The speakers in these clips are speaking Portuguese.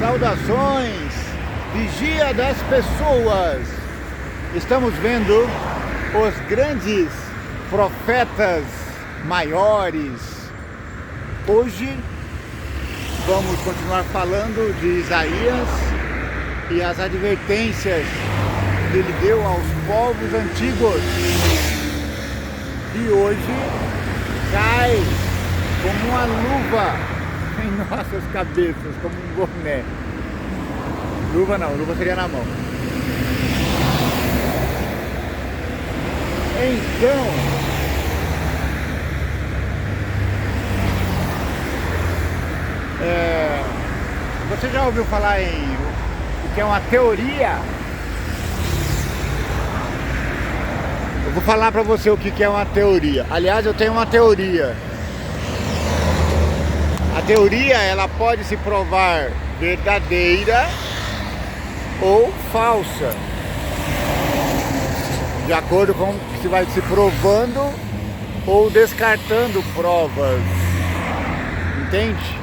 Saudações, Vigia das Pessoas. Estamos vendo os grandes profetas maiores. Hoje vamos continuar falando de Isaías e as advertências que ele deu aos povos antigos. E hoje cai como uma luva em nossas cabeças, como um boné. Luva não, luva seria na mão. Então, você já ouviu falar em o que é uma teoria? Eu vou falar pra você o que é uma teoria. Aliás, eu tenho uma teoria. A teoria, ela pode se provar verdadeira ou falsa, de acordo com o que se vai se provando ou descartando provas. Entende?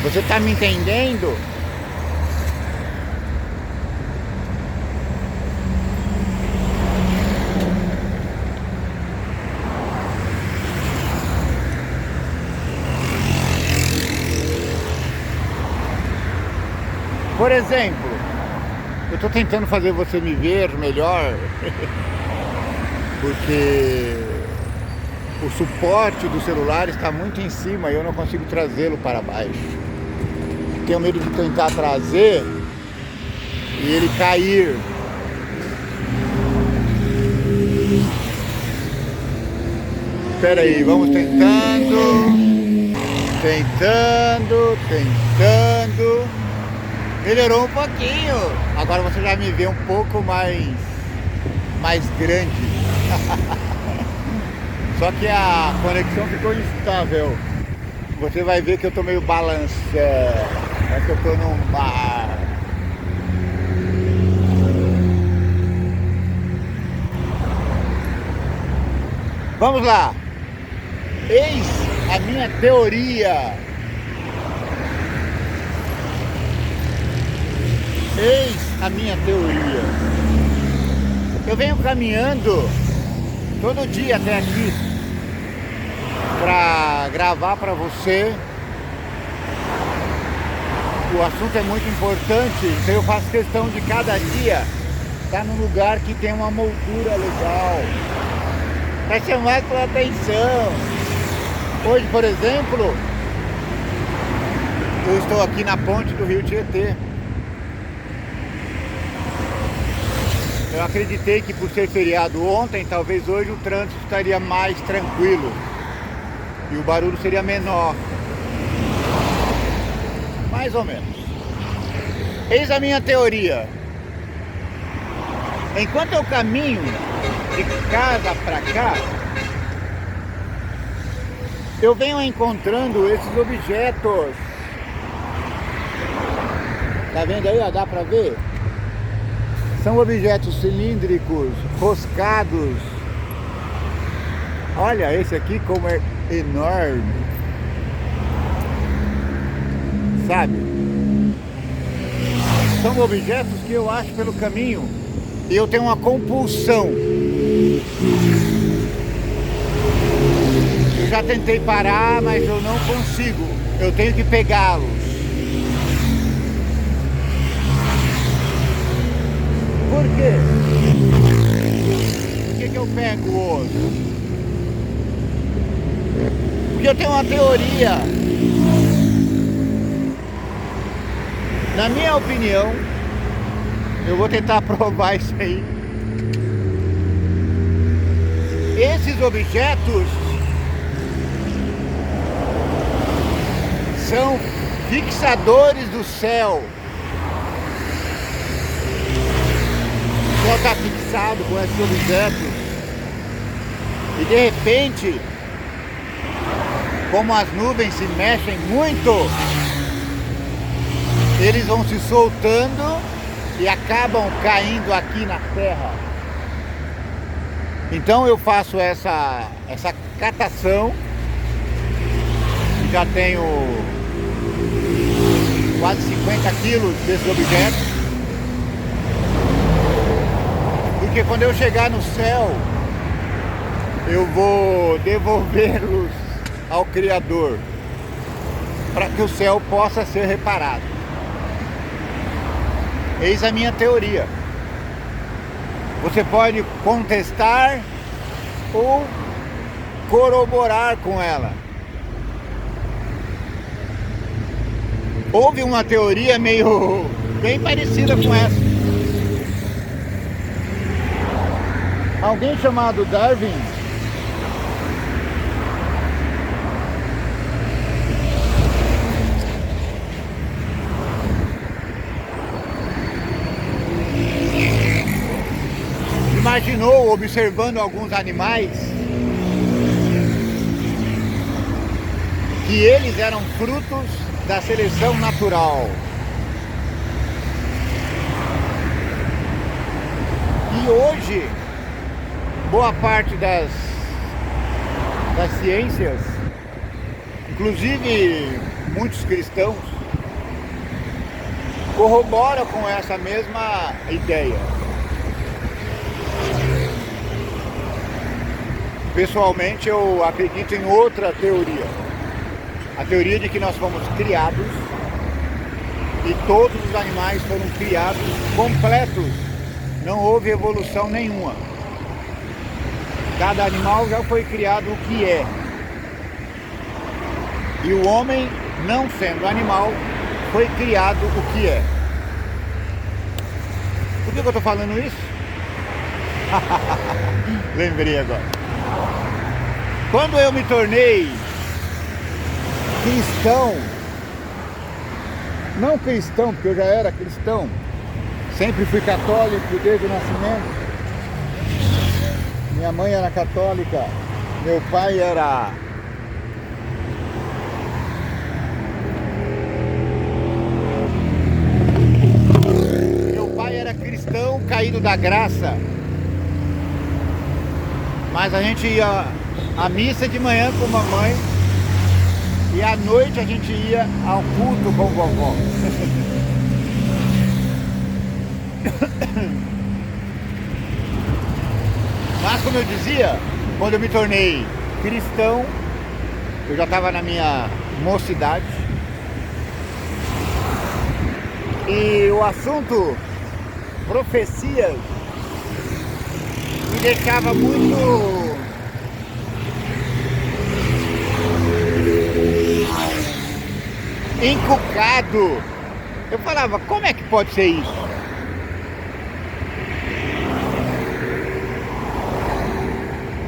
Você está me entendendo? Por exemplo, eu estou tentando fazer você me ver melhor, porque o suporte do celular está muito em cima e eu não consigo trazê-lo para baixo. Tenho medo de tentar trazer e ele cair. Espera aí, vamos tentando. Melhorou um pouquinho. Agora você já me vê um pouco mais grande. Só que a conexão ficou instável. Você vai ver que eu tô meio balançando. Parece que eu tô no mar. Vamos lá. Eis a minha teoria. Eis a minha teoria. Eu venho caminhando todo dia até aqui para gravar para você. O assunto é muito importante, então eu faço questão de cada dia estar num lugar que tem uma moldura legal, para chamar sua atenção. Hoje, por exemplo, eu estou aqui na ponte do Rio Tietê. Eu acreditei que por ser feriado ontem, talvez hoje o trânsito estaria mais tranquilo e o barulho seria menor. Mais ou menos. Eis a minha teoria. Enquanto eu caminho de casa para cá, eu venho encontrando esses objetos. Tá vendo aí? Ó, dá pra ver? São objetos cilíndricos, roscados. Olha esse aqui como é enorme. Sabe? São objetos que eu acho pelo caminho e eu tenho uma compulsão. Eu já tentei parar, mas eu não consigo. Eu tenho que pegá-los. Por quê? Por que eu pego o osso? Porque eu tenho uma teoria. Na minha opinião, eu vou tentar provar isso aí. Esses objetos são fixadores do céu. O céu está fixado com esses objetos e de repente, como as nuvens se mexem muito, eles vão se soltando e acabam caindo aqui na terra. Então eu faço essa catação. Já tenho quase 50 quilos desses objetos. Porque quando eu chegar no céu, eu vou devolvê-los ao Criador, para que o céu possa ser reparado. Eis a minha teoria. Você pode contestar ou corroborar com ela. Houve uma teoria bem parecida com essa. Alguém chamado Darwin imaginou, observando alguns animais, que eles eram frutos da seleção natural. E hoje, boa parte das ciências, inclusive muitos cristãos, corroboram com essa mesma ideia. Pessoalmente, eu acredito em outra teoria. A teoria de que nós fomos criados e todos os animais foram criados completos. Não houve evolução nenhuma. Cada animal já foi criado o que é. E o homem, não sendo animal, foi criado o que é. Por que eu estou falando isso? Lembrei agora. Quando eu me tornei cristão, não cristão, porque eu já era cristão, sempre fui católico desde o nascimento. Minha mãe era católica, meu pai era cristão caído da graça. Mas a gente ia à missa de manhã com a mamãe e à noite a gente ia ao culto com vovó. Mas como eu dizia, quando eu me tornei cristão, eu já estava na minha mocidade, e o assunto profecias me deixava muito encucado. Eu falava, como é que pode ser isso?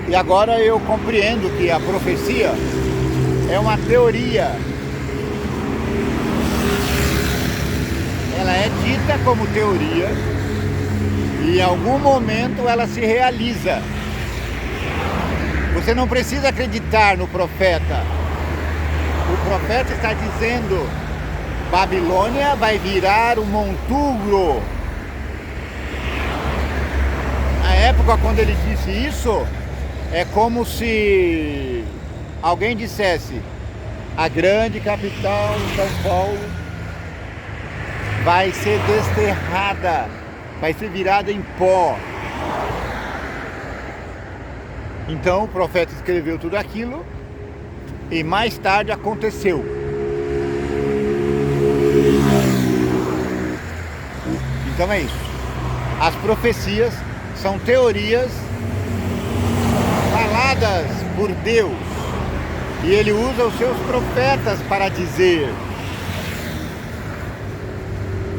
E agora eu compreendo que a profecia é uma teoria. Ela é dita como teoria e em algum momento ela se realiza. Você não precisa acreditar no profeta. O profeta está dizendo: Babilônia vai virar um monturo. Na época quando ele disse isso, é como se alguém dissesse: a grande capital, São Paulo, vai ser desterrada, vai ser virada em pó. Então o profeta escreveu tudo aquilo e mais tarde aconteceu. Então é isso. As profecias são teorias faladas por Deus e Ele usa os seus profetas para dizer.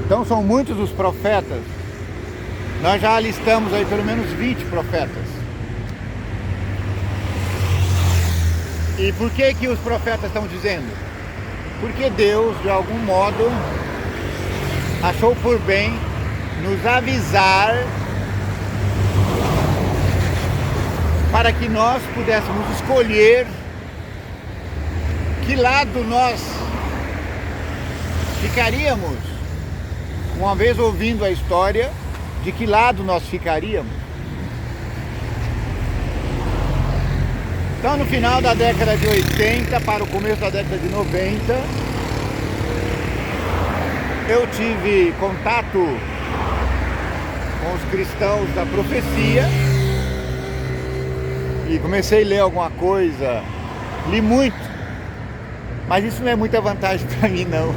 Então são muitos os profetas. Nós já listamos aí pelo menos 20 profetas. E por que que os profetas estão dizendo? Porque Deus, de algum modo, achou por bem nos avisar para que nós pudéssemos escolher que lado nós ficaríamos. Uma vez ouvindo a história, de que lado nós ficaríamos. Então, no final da década de 80 para o começo da década de 90, eu tive contato com os cristãos da profecia e comecei a ler alguma coisa, li muito, mas isso não é muita vantagem para mim não.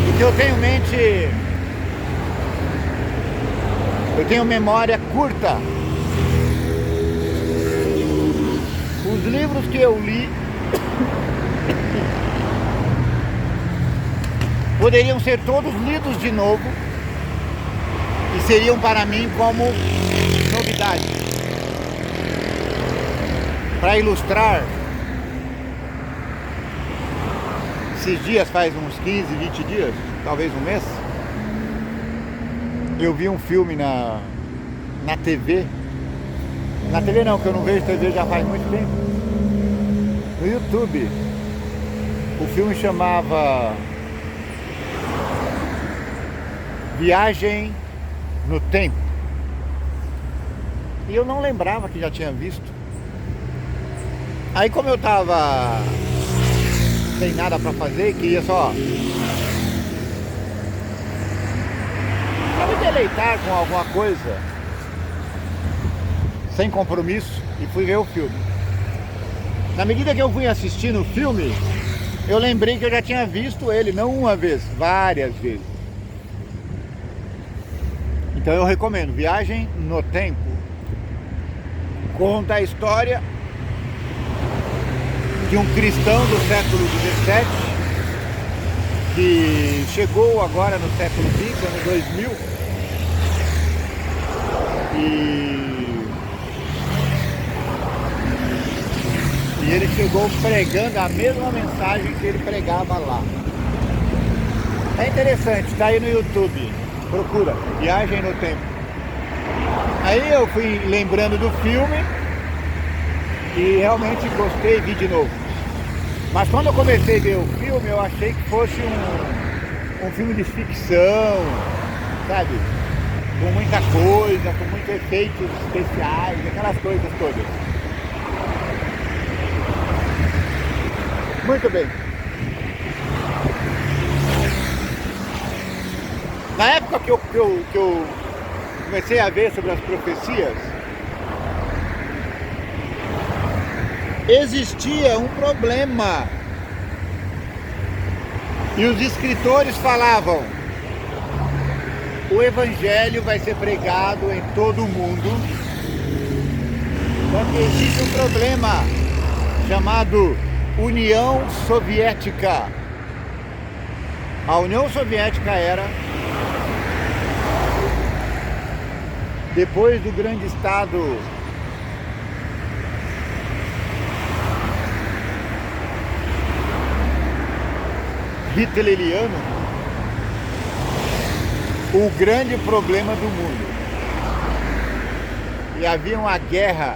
Porque eu tenho mente, eu tenho memória curta. Os livros que eu li poderiam ser todos lidos de novo e seriam para mim como novidade. Para ilustrar, esses dias, faz uns 15, 20 dias, talvez um mês, eu vi um filme na TV. Na TV não, que eu não vejo TV já faz muito tempo. No YouTube. O filme chamava Viagem no Tempo. E eu não lembrava que já tinha visto. Aí como eu tava sem nada pra fazer, queria só me deleitar com alguma coisa, sem compromisso, e fui ver o filme. Na medida que eu fui assistindo o filme, eu lembrei que eu já tinha visto ele, não uma vez, várias vezes. Então eu recomendo, Viagem no Tempo. Conta a história de um cristão do século XVII que chegou agora no século XX, ano 2000, e ele chegou pregando a mesma mensagem que ele pregava lá. É interessante, está aí no YouTube, procura, Viagem no Tempo. Aí eu fui lembrando do filme e realmente gostei e vi de novo. Mas quando eu comecei a ver o filme, eu achei que fosse um filme de ficção, sabe? Com muita coisa, com muitos efeitos especiais, aquelas coisas todas. Muito bem. Na época que eu comecei a ver sobre as profecias, existia um problema. E os escritores falavam: o evangelho vai ser pregado em todo o mundo, só que existe um problema chamado União Soviética. A União Soviética era, depois do grande Estado hitleriano, o grande problema do mundo. E havia uma guerra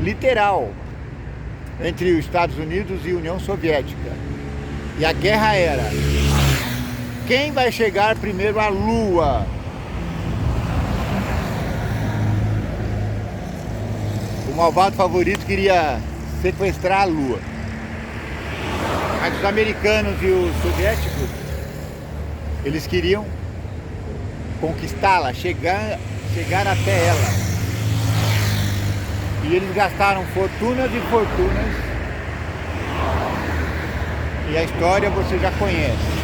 literal entre os Estados Unidos e a União Soviética. E a guerra era: quem vai chegar primeiro à Lua? O malvado favorito queria sequestrar a Lua. Mas os americanos e os soviéticos, eles queriam conquistá-la, chegar até ela. E eles gastaram fortunas e fortunas. E a história você já conhece.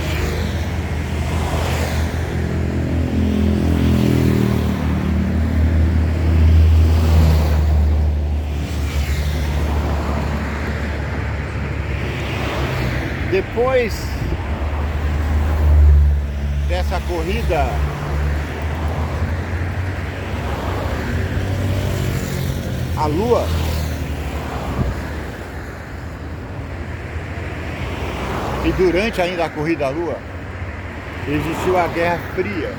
Depois dessa corrida à Lua, e durante ainda a corrida à Lua, existiu a Guerra Fria,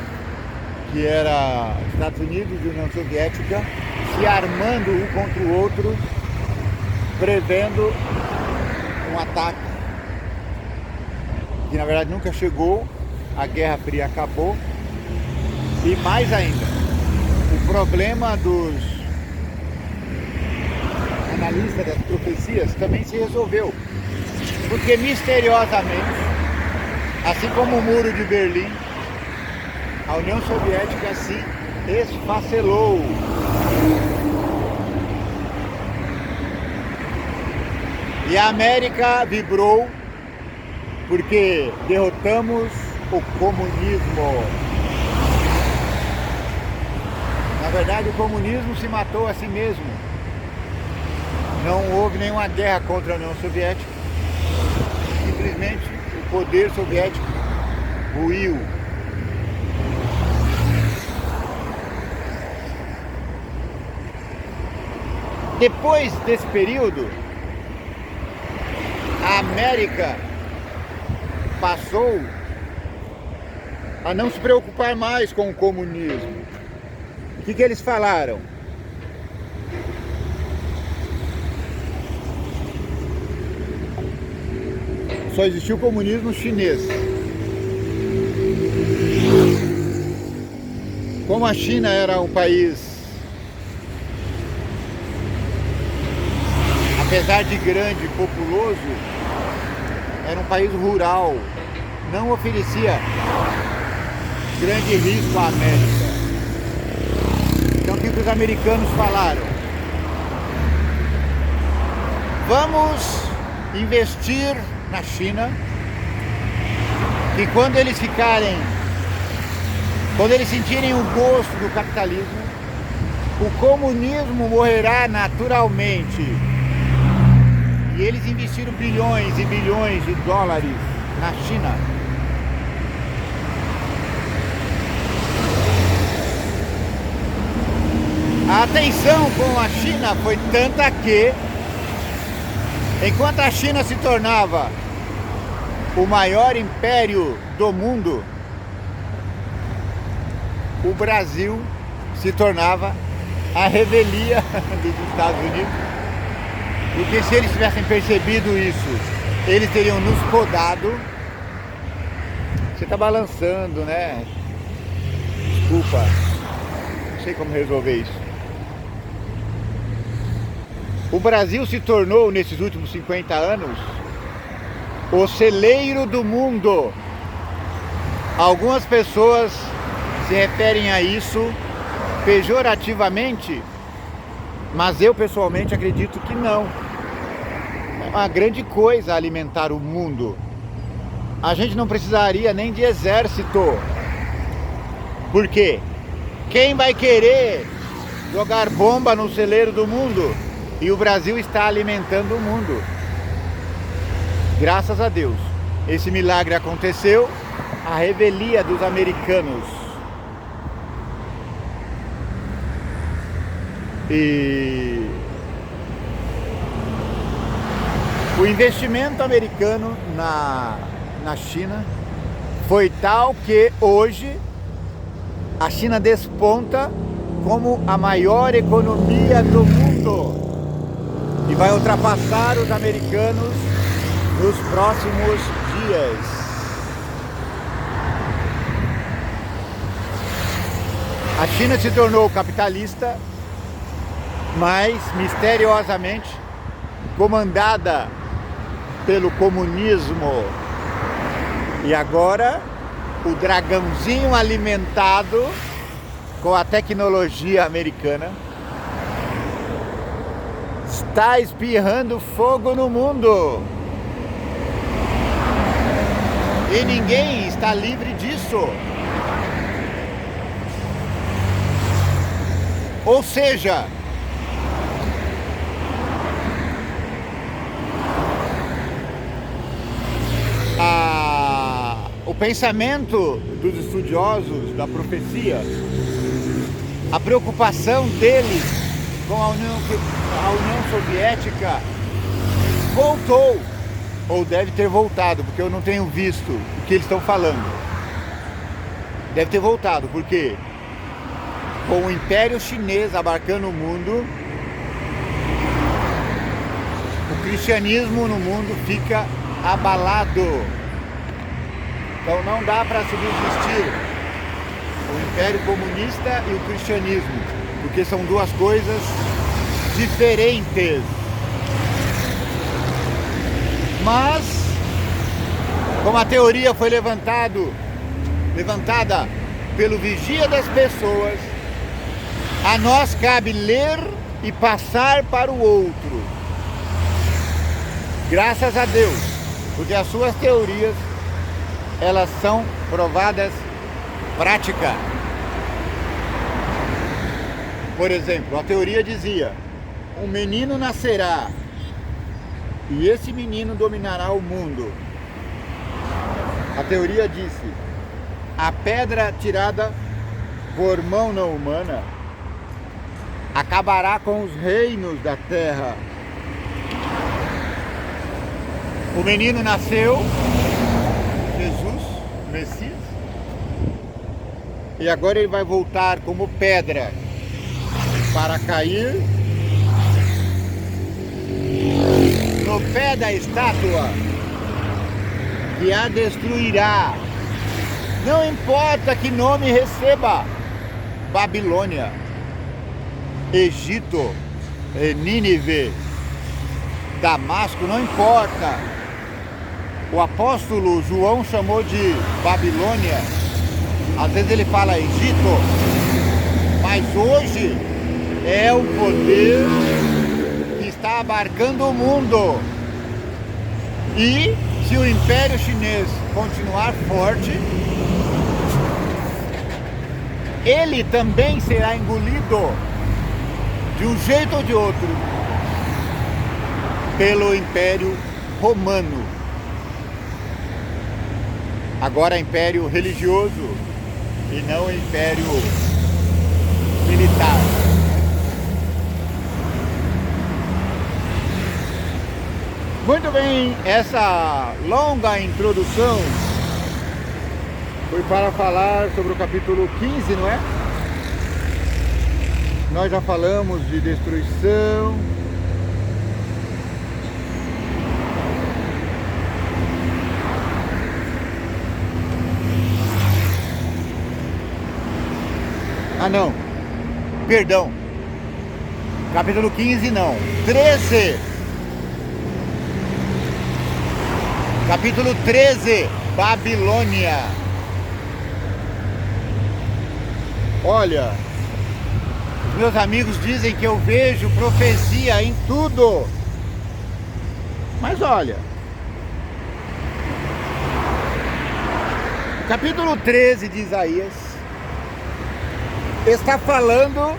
que era Estados Unidos e União Soviética se armando um contra o outro, prevendo um ataque que na verdade nunca chegou. A Guerra Fria acabou. E mais ainda, o problema dos capitalista das profecias também se resolveu. Porque misteriosamente, assim como o Muro de Berlim, a União Soviética se esfacelou. E a América vibrou porque derrotamos o comunismo. Na verdade, o comunismo se matou a si mesmo. Não houve nenhuma guerra contra a União Soviética. Simplesmente o poder soviético ruiu. Depois desse período, a América passou a não se preocupar mais com o comunismo. O que eles falaram? Só existiu o comunismo chinês. Como a China era um país, apesar de grande e populoso, era um país rural, não oferecia grande risco à América. Então o que os americanos falaram? Vamos investir na China, e quando eles sentirem o gosto do capitalismo, o comunismo morrerá naturalmente. E eles investiram bilhões e bilhões de dólares na China. A tensão com a China foi tanta que, enquanto a China se tornava o maior império do mundo, o Brasil se tornava a revelia dos Estados Unidos. Porque se eles tivessem percebido isso, eles teriam nos podado. Você está balançando, né? Desculpa, não sei como resolver isso. O Brasil se tornou, nesses últimos 50 anos, o celeiro do mundo. Algumas pessoas se referem a isso pejorativamente, mas eu pessoalmente acredito que não. É uma grande coisa alimentar o mundo. A gente não precisaria nem de exército. Por quê? Quem vai querer jogar bomba no celeiro do mundo? E o Brasil está alimentando o mundo. Graças a Deus. Esse milagre aconteceu, a revelia dos americanos. E o investimento americano na China foi tal que hoje a China desponta como a maior economia do mundo e vai ultrapassar os americanos nos próximos dias. A China se tornou capitalista, mas misteriosamente comandada pelo comunismo. E agora o dragãozinho alimentado com a tecnologia americana está espirrando fogo no mundo. E ninguém está livre disso. Ou seja, o pensamento dos estudiosos da profecia, a preocupação deles com a União Soviética voltou, ou deve ter voltado, porque eu não tenho visto o que eles estão falando. Deve ter voltado, porque com o Império Chinês abarcando o mundo, o cristianismo no mundo fica abalado. Então não dá para subsistir o Império Comunista e o cristianismo, porque são duas coisas diferentes. Mas, como a teoria foi levantada pelo vigia das pessoas, a nós cabe ler e passar para o outro. Graças a Deus, porque as suas teorias, elas são provadas prática. Por exemplo, a teoria dizia: um menino nascerá e esse menino dominará o mundo. A teoria disse: a pedra tirada por mão não humana acabará com os reinos da terra. O menino nasceu, Jesus, Messias, e agora ele vai voltar como pedra para cair no pé da estátua que a destruirá. Não importa que nome receba: Babilônia, Egito, Nínive, Damasco, não importa. O apóstolo João chamou de Babilônia. Às vezes ele fala Egito, mas hoje é o poder que está abarcando o mundo. E se o Império Chinês continuar forte, ele também será engolido de um jeito ou de outro pelo Império Romano. Agora Império religioso e não Império militar. Muito bem, essa longa introdução foi para falar sobre o capítulo 15, não é? Nós já falamos de destruição. Ah, não. Perdão. Capítulo 15 não. 13. Capítulo 13. Babilônia. Olha, meus amigos dizem que eu vejo profecia em tudo. Mas olha, o capítulo 13 de Isaías está falando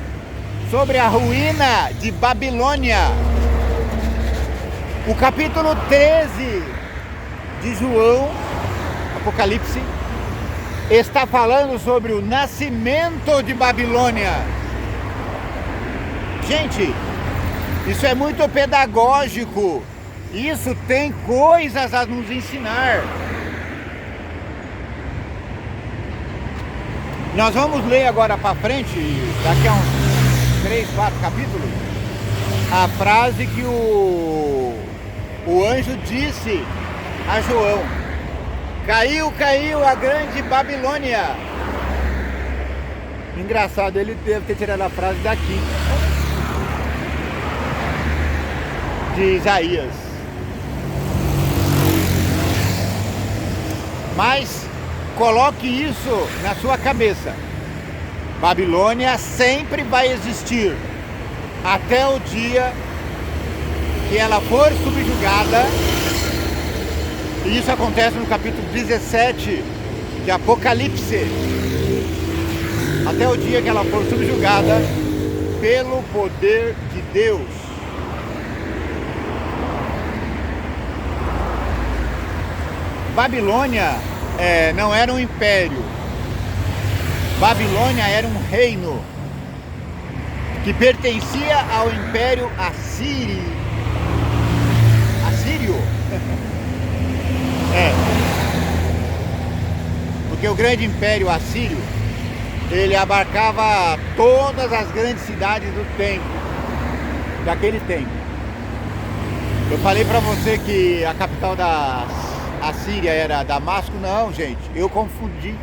sobre a ruína de Babilônia. O capítulo 13 de João, Apocalipse, está falando sobre o nascimento de Babilônia. Gente, isso é muito pedagógico. Isso tem coisas a nos ensinar. Nós vamos ler agora para frente, daqui a uns 3, 4 capítulos, a frase que o anjo disse a João: caiu, caiu a grande Babilônia. Engraçado, ele deve ter tirado a frase daqui, de Isaías. Mas coloque isso na sua cabeça: Babilônia sempre vai existir até o dia que ela for subjugada. E isso acontece no capítulo 17 de Apocalipse. Até o dia que ela for subjugada pelo poder de Deus. Babilônia não era um império. Babilônia era um reino que pertencia ao Império Assírio. Porque o grande Império Assírio, ele abarcava todas as grandes cidades do tempo, daquele tempo. Eu falei para você que a capital da Assíria era Damasco. Não, gente, eu confundi.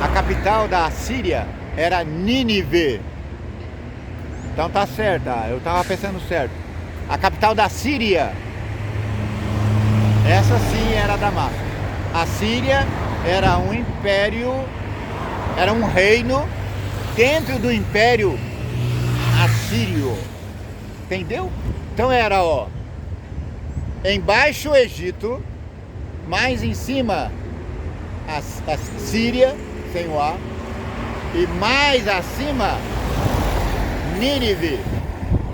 A capital da Assíria era Nínive. Então tá certo, eu tava pensando certo. A capital da Síria Essa sim era Damasco. A Síria era um império, era um reino dentro do império assírio. Entendeu? Então era, ó, embaixo o Egito, mais em cima a Síria, sem o A, e mais acima Nínive,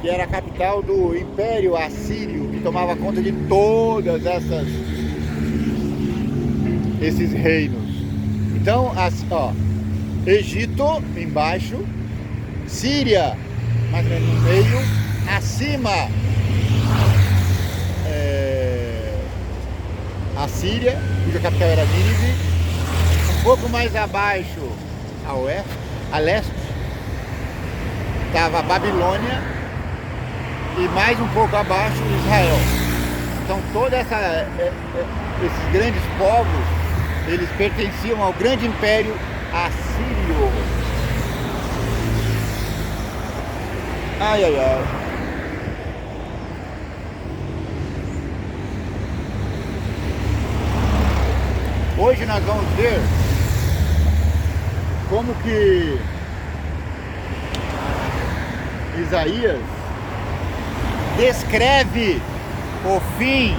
que era a capital do Império Assírio, que tomava conta de todas esses reinos. Então, ó, Egito embaixo, Síria mais ou menos no meio, acima a Síria, cuja capital era Nínive, um pouco mais abaixo a oeste, a leste, estava a Babilônia e mais um pouco abaixo Israel. Então todos esses grandes povos, eles pertenciam ao grande império assírio. Ai, ai, ai. Hoje nós vamos ver como que Isaías descreve o fim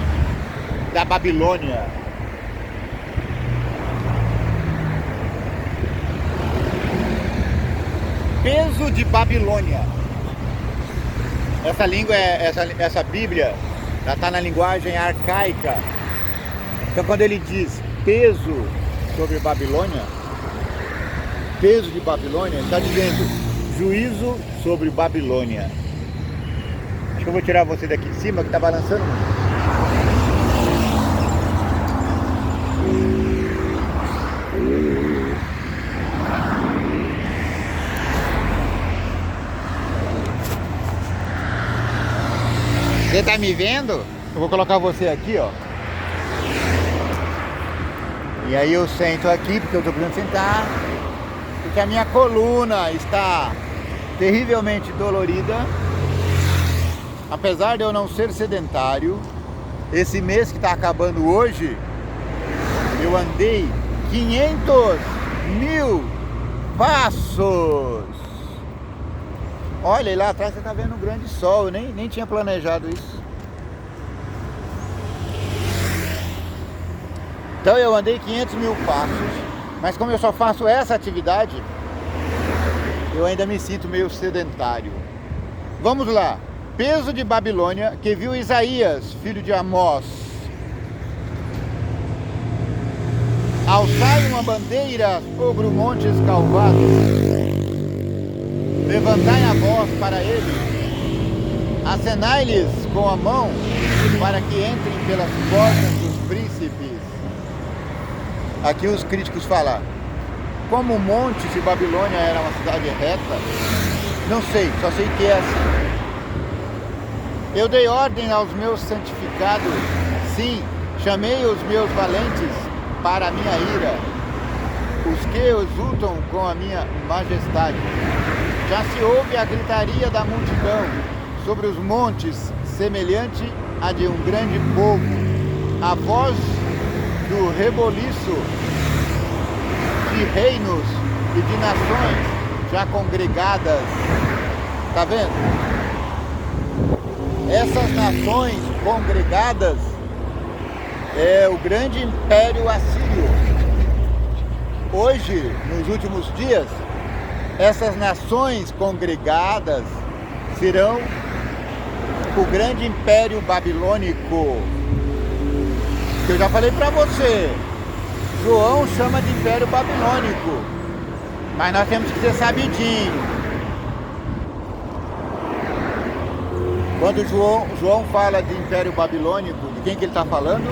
da Babilônia. Peso de Babilônia. Essa língua, essa Bíblia, ela está na linguagem arcaica. Então quando ele diz peso sobre Babilônia, peso de Babilônia, ele está dizendo juízo sobre Babilônia. Acho que eu vou tirar você daqui em cima que está balançando muito. Você tá me vendo? Eu vou colocar você aqui, ó. E aí eu sento aqui, porque eu tô precisando sentar. Porque a minha coluna está terrivelmente dolorida. Apesar de eu não ser sedentário, esse mês que está acabando hoje, eu andei 500.000 passos. Olha, e lá atrás você está vendo um grande sol, eu nem tinha planejado isso. Então eu andei 500.000 passos, mas como eu só faço essa atividade, eu ainda me sinto meio sedentário. Vamos lá. Peso de Babilônia, que viu Isaías, filho de Amós. Alçai uma bandeira sobre o monte escalvado. Levantai a voz para ele. Acenai-lhes com a mão para que entrem pelas portas dos príncipes. Aqui os críticos falam, como o monte de Babilônia era uma cidade reta, não sei, só sei que é assim. Eu dei ordem aos meus santificados, sim, chamei os meus valentes para a minha ira, os que exultam com a minha majestade. Já se ouve a gritaria da multidão sobre os montes, semelhante a de um grande povo, a voz do reboliço de reinos e de nações já congregadas. Tá vendo? Essas nações congregadas é o grande império assírio. Hoje, nos últimos dias, essas nações congregadas serão o grande império babilônico. Que eu já falei para você, João chama de império babilônico, mas nós temos que ser sabidinho. Quando João fala de império babilônico, de quem que ele está falando?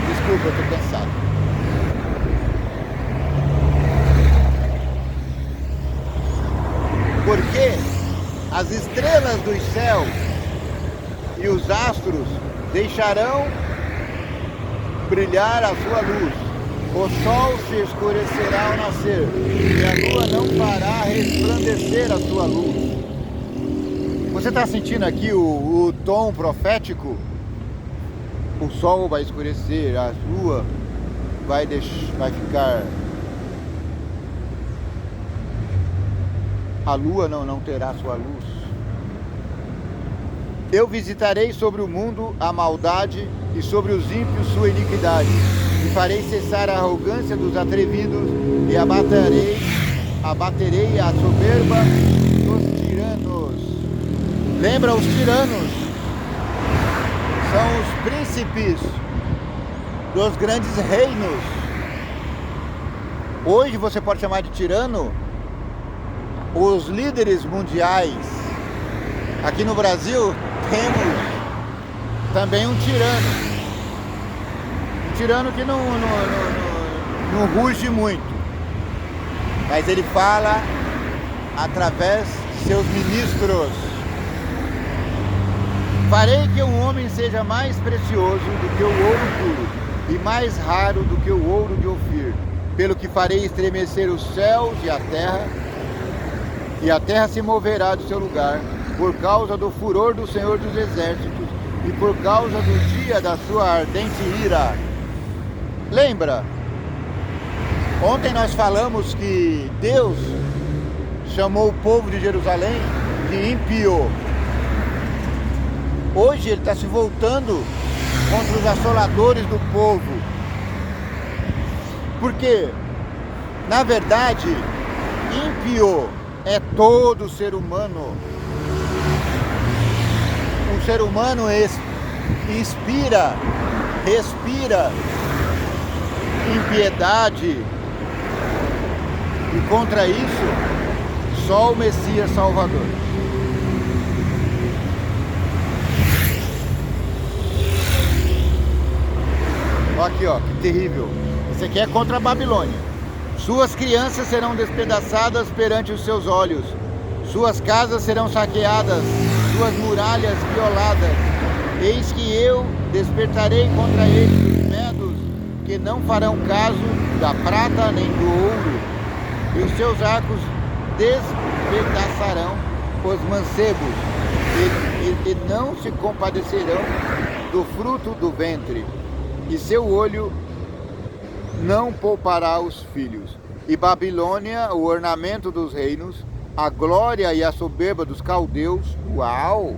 Desculpa, eu estou cansado. Porque as estrelas dos céus e os astros deixarão brilhar a sua luz. O sol se escurecerá ao nascer, e a lua não fará resplandecer a sua luz. Você está sentindo aqui o tom profético? O sol vai escurecer, a lua vai ficar... A lua não terá sua luz. Eu visitarei sobre o mundo a maldade e sobre os ímpios sua iniquidade. E farei cessar a arrogância dos atrevidos e abaterei a soberba dos tiranos. Lembra os tiranos? São os príncipes dos grandes reinos. Hoje você pode chamar de tirano os líderes mundiais. Aqui no Brasil temos também um tirano. Um tirano que não ruge muito, mas ele fala através de seus ministros. Farei que um homem seja mais precioso do que o ouro puro e mais raro do que o ouro de Ofir, pelo que farei estremecer os céus e a terra se moverá do seu lugar, por causa do furor do Senhor dos Exércitos e por causa do dia da sua ardente ira. Lembra? Ontem nós falamos que Deus chamou o povo de Jerusalém de ímpio. Hoje ele está se voltando contra os assoladores do povo. Porque, na verdade, ímpio é todo ser humano. O ser humano inspira, respira impiedade. E contra isso, só o Messias Salvador. Aqui, ó, que terrível. Isso aqui é contra a Babilônia. Suas crianças serão despedaçadas perante os seus olhos. Suas casas serão saqueadas, suas muralhas violadas. Eis que eu despertarei contra eles os medos, que não farão caso da prata nem do ouro. E os seus arcos despedaçarão os mancebos, e não se compadecerão do fruto do ventre. E seu olho não poupará os filhos. E Babilônia, o ornamento dos reinos, a glória e a soberba dos caldeus, uau!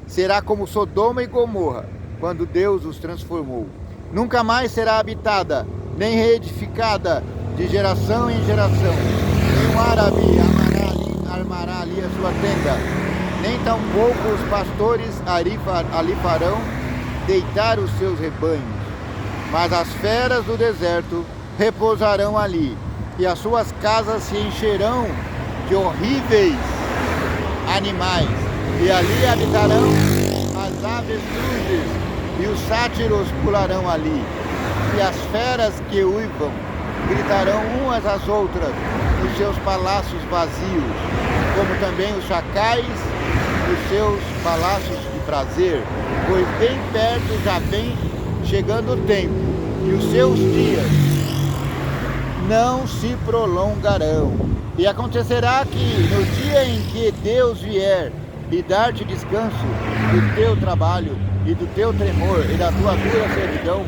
Será como Sodoma e Gomorra, quando Deus os transformou. Nunca mais será habitada, nem reedificada, de geração em geração. Nenhum árabe armará ali a sua tenda, nem tampouco os pastores ali farão deitar os seus rebanhos. Mas as feras do deserto repousarão ali, e as suas casas se encherão de horríveis animais, e ali habitarão as avestruzes, e os sátiros pularão ali, e as feras que uivam gritarão umas às outras nos seus palácios vazios, como também os chacais nos seus palácios de prazer, pois bem perto já vem chegando o tempo, e os seus dias não se prolongarão. E acontecerá que no dia em que Deus vier e dar-te descanso do teu trabalho e do teu tremor e da tua dura servidão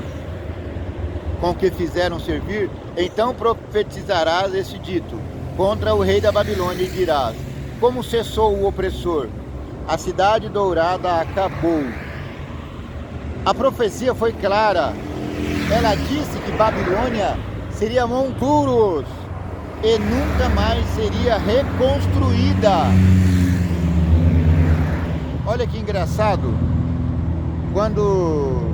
com que fizeram servir, então profetizarás esse dito contra o rei da Babilônia e dirás: como cessou o opressor, a cidade dourada acabou. A profecia foi clara. Ela disse que Babilônia seria monturos e nunca mais seria reconstruída. Olha que engraçado. Quando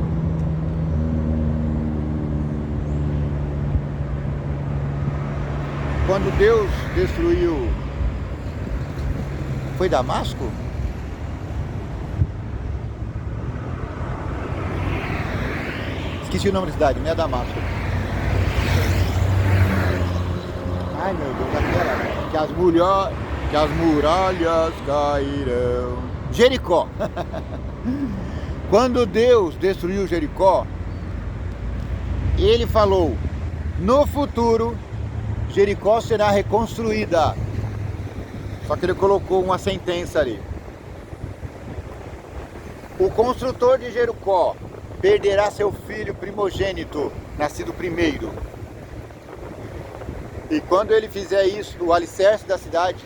Deus destruiu, foi Damasco? Esqueci o nome da cidade, não é Damasco. Ai meu Deus, aquela que as muralhas cairão. Jericó. Quando Deus destruiu Jericó, Ele falou: no futuro Jericó será reconstruída. Só que ele colocou uma sentença ali: o construtor de Jericó perderá seu filho primogênito, nascido primeiro. E quando ele fizer isso, o alicerce da cidade,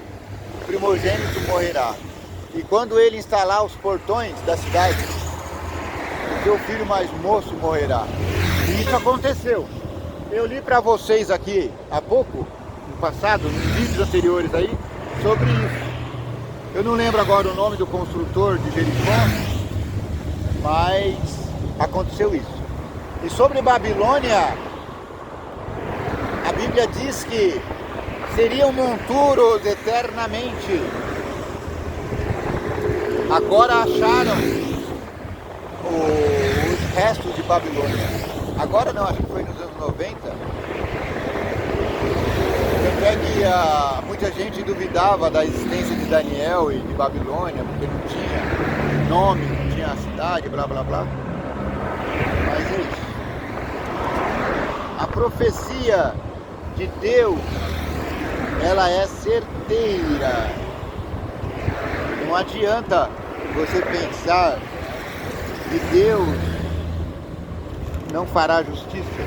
o primogênito morrerá. E quando ele instalar os portões da cidade, o seu filho mais moço morrerá. E isso aconteceu. Eu li para vocês aqui há pouco, no passado, nos vídeos anteriores aí, sobre isso. Eu não lembro agora o nome do construtor de Jericó, mas aconteceu isso. E sobre Babilônia, a Bíblia diz que seriam monturos eternamente. Agora acharam os restos de Babilônia. Agora não, acho que foi nos anos 90. Tanto é que muita gente duvidava da existência de Daniel e de Babilônia, porque não tinha nome, não tinha cidade, blá blá blá. Mas é isso. A profecia de Deus, ela é certeira. Não adianta você pensar que Deus não fará justiça,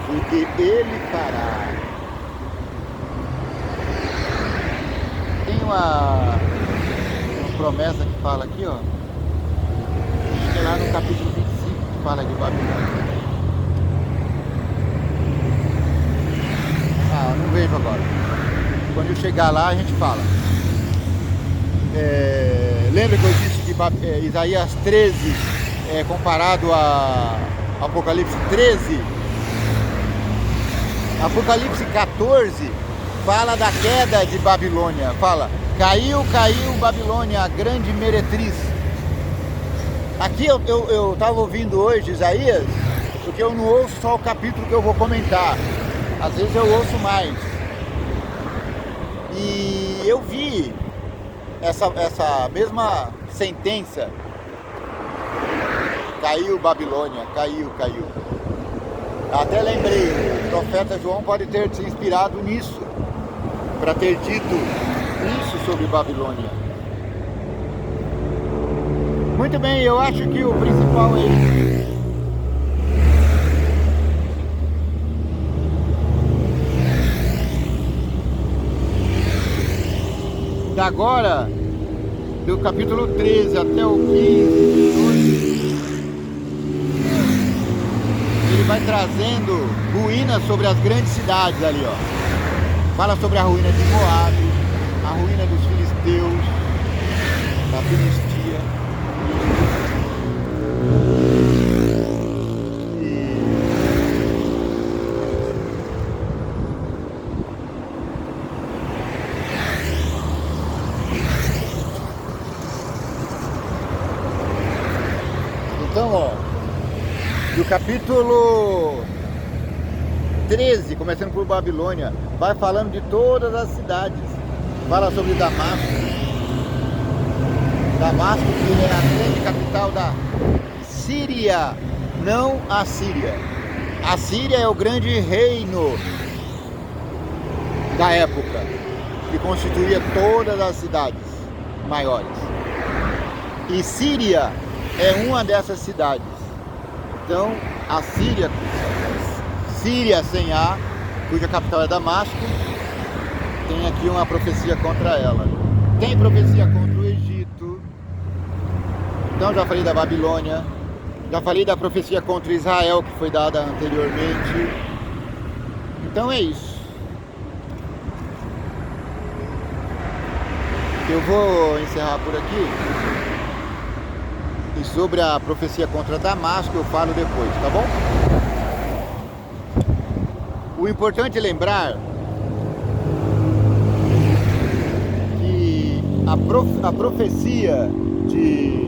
porque Ele fará. Tem uma promessa que fala aqui, ó. Acho que é lá no capítulo 25 que fala de Babilônia. Não vejo agora. Quando eu chegar lá a gente fala. Lembra que eu disse que Isaías 13 é comparado a Apocalipse 13? Apocalipse 14 fala da queda de Babilônia. Fala: caiu Babilônia, a grande meretriz. Aqui eu estava ouvindo hoje Isaías, porque eu não ouço só o capítulo que eu vou comentar. Às vezes eu ouço mais. E eu vi essa mesma sentença. Caiu Babilônia, caiu. Até lembrei, o profeta João pode ter se inspirado nisso, para ter dito isso sobre Babilônia. Muito bem, eu acho que o principal é isso. Da agora, do capítulo 13 até o 15, 18, ele vai trazendo ruínas sobre as grandes cidades ali, ó. Fala sobre a ruína de Moabe, a ruína dos filisteus, da Filistia. Então, ó, do capítulo 13, começando por Babilônia, vai falando de todas as cidades. Fala sobre Damasco. Damasco, que é a grande capital da Síria, não a Síria. A Síria é o grande reino da época, que constituía todas as cidades maiores. E Síria é uma dessas cidades. Então, a Síria, Síria sem A, cuja capital é Damasco, tem aqui uma profecia contra ela. Tem profecia contra o Egito. Então, já falei da Babilônia. Já falei da profecia contra Israel, que foi dada anteriormente. Então é isso. Eu vou encerrar por aqui. E sobre a profecia contra Damasco eu falo depois, tá bom? O importante é lembrar que a profecia de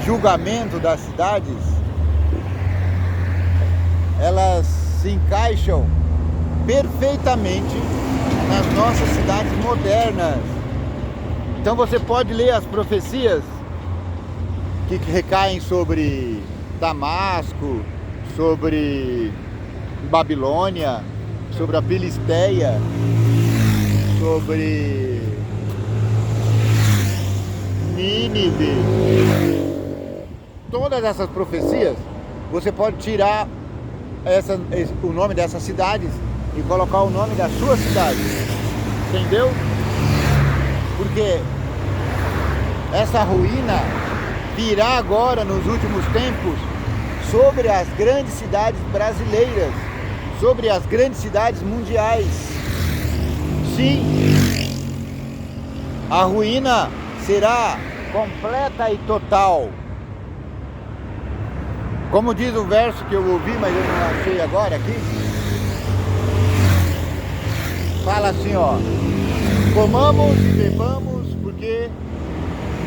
julgamento das cidades, elas se encaixam perfeitamente nas nossas cidades modernas. Então você pode ler as profecias que recaem sobre Damasco, sobre Babilônia, sobre a Filisteia, sobre Nínive. Todas essas profecias, você pode tirar o nome dessas cidades e colocar o nome da sua cidade. Entendeu? Porque essa ruína virá agora nos últimos tempos sobre as grandes cidades brasileiras, sobre as grandes cidades mundiais. Sim, a ruína será completa e total. Como diz o verso que eu ouvi, mas eu não achei agora aqui. Fala assim, ó: comamos e bebamos, porque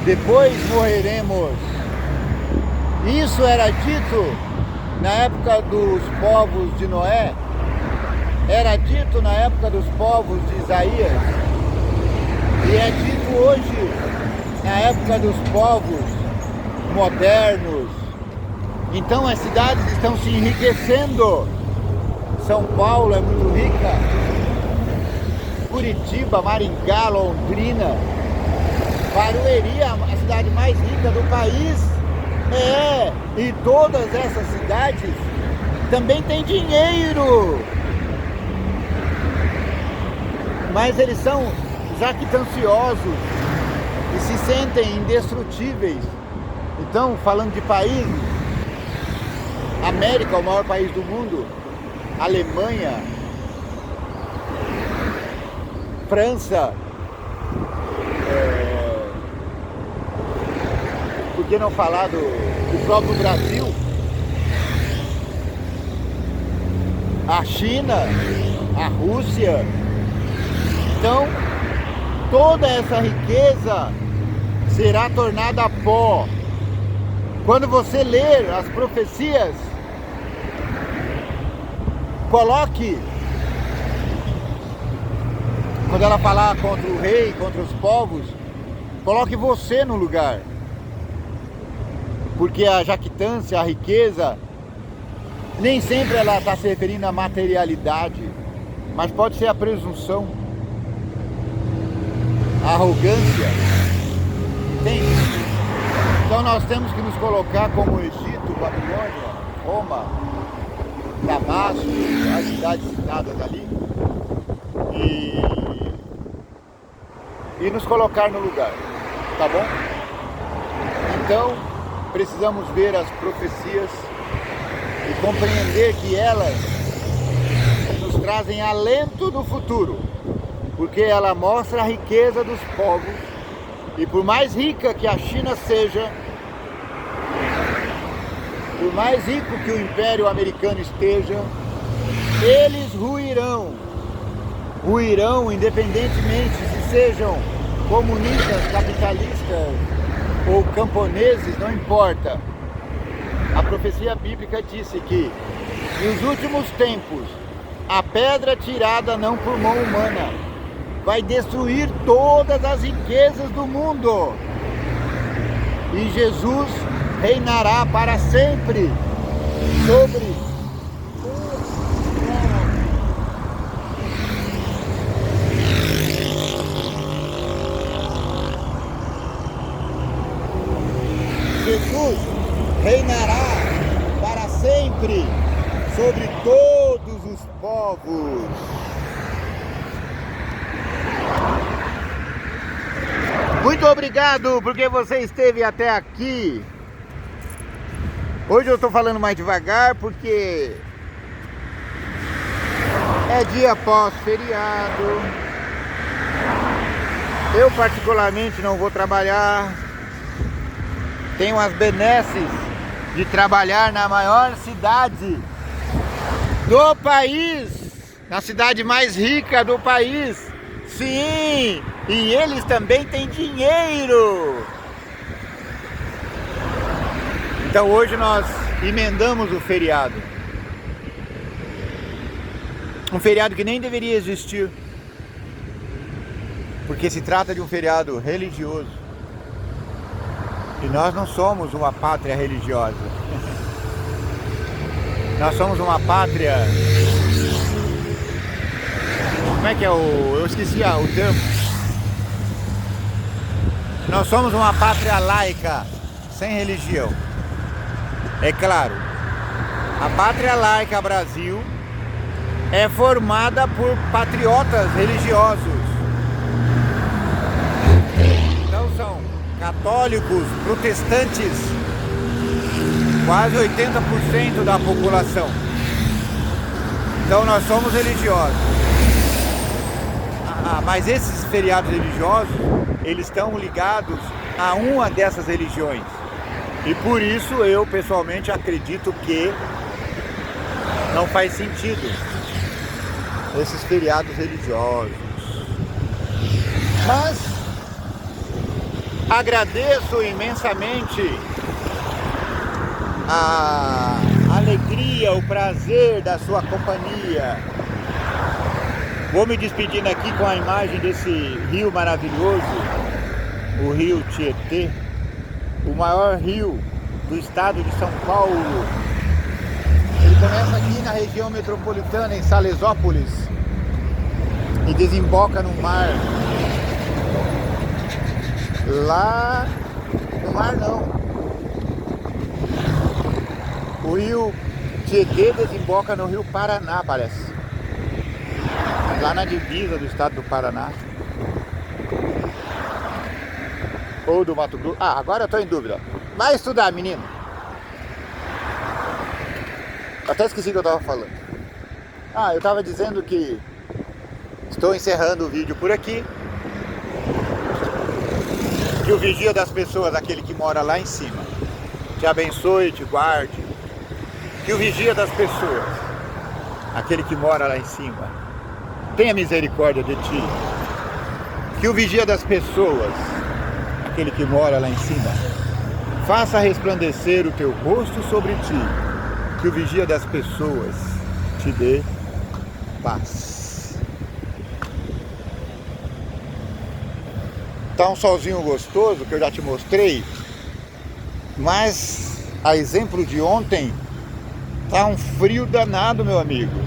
depois morreremos. Isso era dito na época dos povos de Noé, era dito na época dos povos de Isaías, e é dito hoje na época dos povos modernos. Então as cidades estão se enriquecendo. São Paulo é muito rica, Curitiba, Maringá, Londrina, Barueri, a cidade mais rica do país. E todas essas cidades também têm dinheiro, mas eles são jactanciosos e se sentem indestrutíveis. Então, falando de países, América, o maior país do mundo, Alemanha, França, por que não falar do próprio Brasil, a China, a Rússia. Então, toda essa riqueza será tornada pó. Quando você ler as profecias, coloque, quando ela falar contra o rei, contra os povos, coloque você no lugar. Porque a jactância, a riqueza, nem sempre ela está se referindo à materialidade, mas pode ser a presunção, a arrogância, entende? Então nós temos que nos colocar como Egito, Babilônia, Roma, Damasco, as cidades citadas ali, e nos colocar no lugar, tá bom? Então, precisamos ver as profecias e compreender que elas nos trazem alento do futuro, porque ela mostra a riqueza dos povos, e por mais rica que a China seja, por mais rico que o Império Americano esteja, eles ruirão independentemente se sejam comunistas, capitalistas ou camponeses, não importa. A profecia bíblica disse que nos últimos tempos a pedra tirada não por mão humana vai destruir todas as riquezas do mundo, e Jesus reinará para sempre sobre Jesus reinará para sempre sobre todos os povos. Muito obrigado porque você esteve até aqui. Hoje eu estou falando mais devagar porque é dia pós-feriado. Eu particularmente não vou trabalhar. Tenho as benesses de trabalhar na maior cidade do país, na cidade mais rica do país. Sim, e eles também têm dinheiro. Então hoje nós emendamos o feriado. Um feriado que nem deveria existir, porque se trata de um feriado religioso. E nós não somos uma pátria religiosa. Nós somos uma pátria... Como é que é o... Eu esqueci o termo. Nós somos uma pátria laica, sem religião. É claro, a pátria laica Brasil é formada por patriotas religiosos. Então são católicos, protestantes, quase 80% da população. Então nós somos religiosos. Mas esses feriados religiosos, eles estão ligados a uma dessas religiões. E por isso eu pessoalmente acredito que não faz sentido esses feriados religiosos. Mas agradeço imensamente a alegria, o prazer da sua companhia. Vou me despedindo aqui com a imagem desse rio maravilhoso, o Rio Tietê, o maior rio do estado de São Paulo. Ele começa aqui na região metropolitana, em Salesópolis, e desemboca no mar. Lá no mar não. O rio Tietê desemboca no rio Paraná, parece. Lá na divisa do estado do Paraná. Ou do Mato Grosso. Agora eu tô em dúvida. Vai estudar, menino. Até esqueci o que eu tava falando. Eu tava dizendo que estou encerrando o vídeo por aqui. Que o vigia das pessoas, aquele que mora lá em cima, te abençoe, te guarde. Que o vigia das pessoas, aquele que mora lá em cima, tenha misericórdia de ti. Que o vigia das pessoas, aquele que mora lá em cima, faça resplandecer o teu rosto sobre ti. Que o vigia das pessoas te dê paz. Tá um solzinho gostoso que eu já te mostrei, mas a exemplo de ontem, tá um frio danado, meu amigo.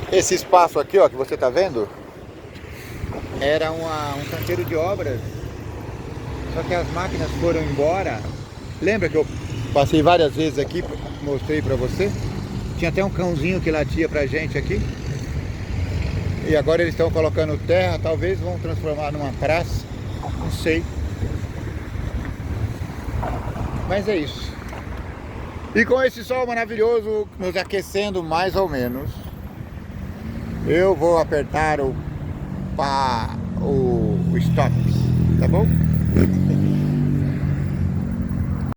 Esse espaço aqui, ó, que você tá vendo, era um canteiro de obras, só que as máquinas foram embora. Lembra que eu passei várias vezes aqui, mostrei pra você? Tinha até um cãozinho que latia pra gente aqui. E agora eles estão colocando terra, talvez vão transformar numa praça, não sei. Mas é isso. E com esse sol maravilhoso nos aquecendo mais ou menos, eu vou apertar o stop, tá bom?